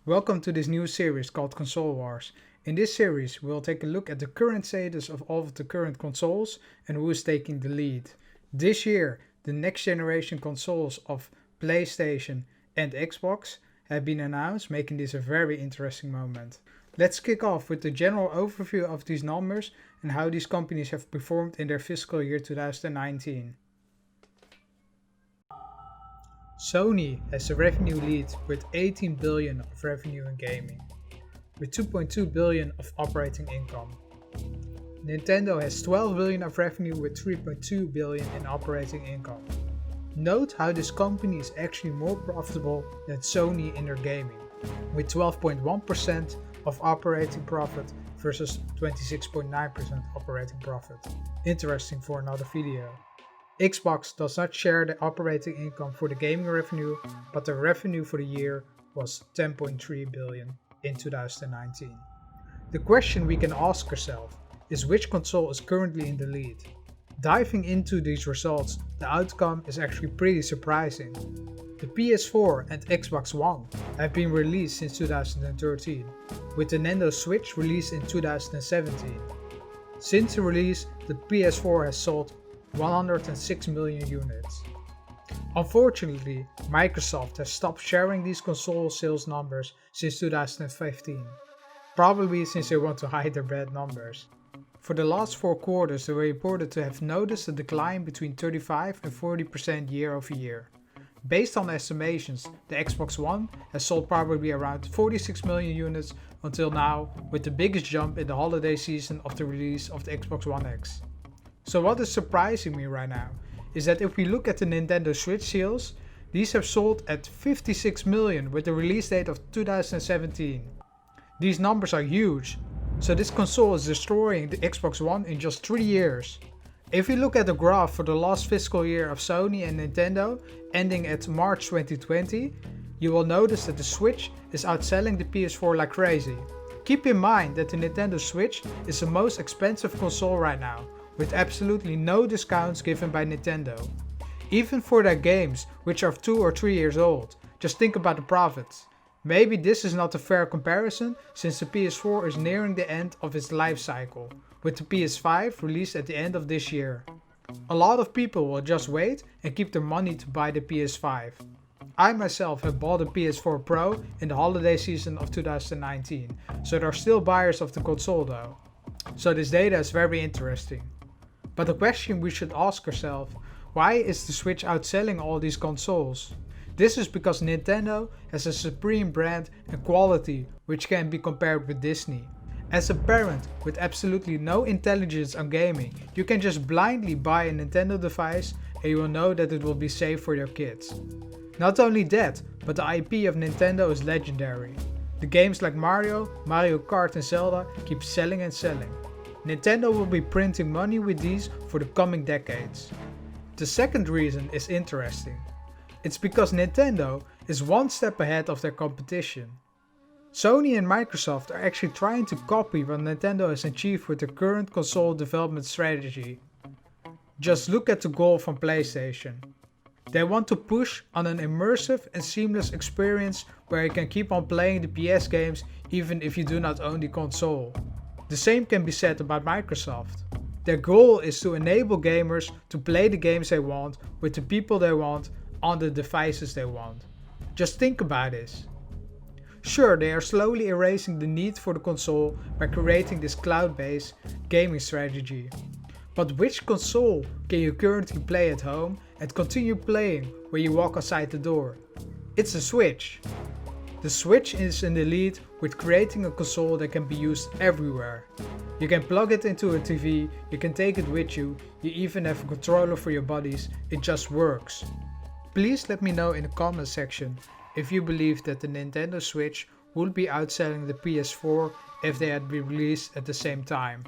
Welcome to this new series called Console Wars. In this series, we'll take a look at the current status of all of the current consoles and who is taking the lead. This year, the next generation consoles of PlayStation and Xbox have been announced, making this a very interesting moment. Let's kick off with the general overview of these numbers and how these companies have performed in their fiscal year 2019. Sony has the revenue lead with 18 billion of revenue in gaming, with 2.2 billion of operating income. Nintendo has 12 billion of revenue with 3.2 billion in operating income. Note how this company is actually more profitable than Sony in their gaming, with 12.1% of operating profit versus 26.9% operating profit. Interesting for another video. Xbox does not share the operating income for the gaming revenue, but the revenue for the year was 10.3 billion in 2019. The question we can ask ourselves is which console is currently in the lead? Diving into these results, the outcome is actually pretty surprising. The PS4 and Xbox One have been released since 2013, with the Nintendo Switch released in 2017. Since the release, the PS4 has sold 106 million units. Unfortunately, Microsoft has stopped sharing these console sales numbers since 2015, probably since they want to hide their bad numbers. For the last 4 quarters, they were reported to have noticed a decline between 35 and 40% year over year. Based on estimations, the Xbox One has sold probably around 46 million units until now, with the biggest jump in the holiday season of the release of the Xbox One X. So what is surprising me right now is that if we look at the Nintendo Switch sales, these have sold at 56 million with the release date of 2017. These numbers are huge, so this console is destroying the Xbox One in just 3 years. If we look at the graph for the last fiscal year of Sony and Nintendo, ending at March 2020, you will notice that the Switch is outselling the PS4 like crazy. Keep in mind that the Nintendo Switch is the most expensive console right now, with absolutely no discounts given by Nintendo. Even for their games, which are 2 or 3 years old, just think about the profits. Maybe this is not a fair comparison since the PS4 is nearing the end of its life cycle, with the PS5 released at the end of this year. A lot of people will just wait and keep their money to buy the PS5. I myself have bought a PS4 Pro in the holiday season of 2019, so there are still buyers of the console though. So this data is very interesting. But the question we should ask ourselves, why is the Switch outselling all these consoles? This is because Nintendo has a supreme brand and quality which can be compared with Disney. As a parent with absolutely no intelligence on gaming, you can just blindly buy a Nintendo device and you will know that it will be safe for your kids. Not only that, but the IP of Nintendo is legendary. The games like Mario, Mario Kart and Zelda keep selling and selling. Nintendo will be printing money with these for the coming decades. The second reason is interesting. It's because Nintendo is one step ahead of their competition. Sony and Microsoft are actually trying to copy what Nintendo has achieved with their current console development strategy. Just look at the goal from PlayStation. They want to push on an immersive and seamless experience where you can keep on playing the PS games even if you do not own the console. The same can be said about Microsoft. Their goal is to enable gamers to play the games they want with the people they want on the devices they want. Just think about this. Sure, they are slowly erasing the need for the console by creating this cloud-based gaming strategy. But which console can you currently play at home and continue playing when you walk outside the door? It's a Switch. The Switch is in the lead with creating a console that can be used everywhere. You can plug it into a TV, you can take it with you, you even have a controller for your buddies, it just works. Please let me know in the comment section if you believe that the Nintendo Switch would be outselling the PS4 if they had been released at the same time.